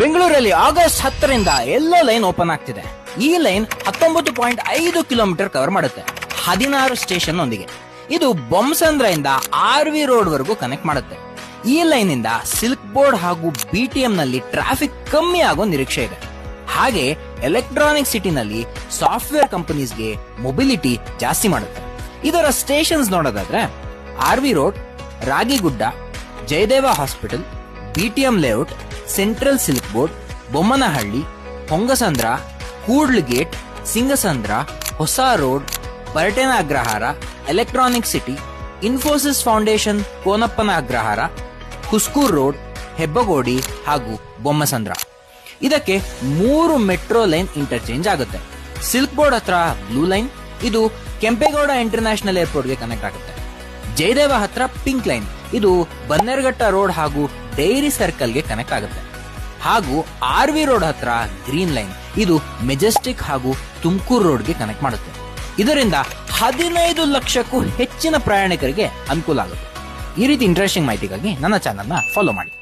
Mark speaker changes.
Speaker 1: ಬೆಂಗಳೂರಲ್ಲಿ ಆಗಸ್ಟ್ 10ರಿಂದ ಎಲ್ಲೋ line open ಆಗ್ತಿದೆ. ಈ ಲೈನ್ 19.5 ಕಿಲೋಮೀಟರ್ ಕವರ್ ಮಾಡುತ್ತೆ, 16 ಸ್ಟೇಷನ್ ಒಂದಿಗೆ. ಇದು ಬೊಮ್ಮಸಂದ್ರದಿಂದ RV ರೋಡ್ ವರೆಗೂ ಕನೆಕ್ಟ್ ಮಾಡುತ್ತೆ. ಈ ಲೈನ್ ಇಂದ ಸಿಲ್ಕ್ ಬೋರ್ಡ್ ಹಾಗೂ BTM ನಲ್ಲಿ ಟ್ರಾಫಿಕ್ ಕಮ್ಮಿ ಆಗೋ ನಿರೀಕ್ಷೆ ಇದೆ. ಹಾಗೆ ಎಲೆಕ್ಟ್ರಾನಿಕ್ ಸಿಟಿನಲ್ಲಿ ಸಾಫ್ಟ್ವೇರ್ ಕಂಪನೀಸ್ಗೆ ಮೊಬಿಲಿಟಿ ಜಾಸ್ತಿ ಮಾಡುತ್ತೆ. ಇದರ ಸ್ಟೇಷನ್ಸ್ ನೋಡೋದಾದ್ರೆ RV road, Ragigudda, Jayadeva hospital, BTM layout, central silk board, Bommanahalli, Hongasandra, Kudlu gate, Singasandra, Hosa road, ಪರ್ಟೆನ Agrahara, electronic city, Infosys foundation Konappana Agrahara, Huskur road, Hebbagodi ಹಾಗೂ ಬೊಮ್ಮಸಂದ್ರ. ಇದಕ್ಕೆ 3 ಮೆಟ್ರೋ ಲೈನ್ ಇಂಟರ್ಚೇಂಜ್ ಆಗುತ್ತೆ. ಸಿಲ್ಕ್ ಬೋರ್ಡ್ ಹತ್ರ ಬ್ಲೂ ಲೈನ್, ಇದು ಕೆಂಪೇಗೌಡ ಇಂಟರ್ನ್ಯಾಷನಲ್ ಏರ್ಪೋರ್ಟ್ಗೆ ಕನೆಕ್ಟ್ ಆಗುತ್ತೆ. ಜಯದೇವ ಹತ್ರ ಪಿಂಕ್ ಲೈನ್, ಇದು ಬನ್ನೇರ್ಘಟ್ಟ ರೋಡ್ ಹಾಗೂ ಡೈರಿ ಸರ್ಕಲ್ಗೆ ಕನೆಕ್ಟ್ ಆಗುತ್ತೆ. ಹಾಗೂ RV ರೋಡ್ ಹತ್ರ ಗ್ರೀನ್ ಲೈನ್, ಇದು ಮೆಜೆಸ್ಟಿಕ್ ಹಾಗೂ ತುಮಕೂರು ರೋಡ್ಗೆ ಕನೆಕ್ಟ್ ಮಾಡುತ್ತೆ. ಇದರಿಂದ 15 ಲಕ್ಷಕ್ಕೂ ಹೆಚ್ಚಿನ ಪ್ರಯಾಣಿಕರಿಗೆ ಅನುಕೂಲ ಆಗುತ್ತೆ. ಈ ರೀತಿ ಇಂಟ್ರೆಸ್ಟಿಂಗ್ ಮಾಹಿತಿಗಾಗಿ ನನ್ನ ಚಾನಲ್ನ ಫಾಲೋ ಮಾಡಿ.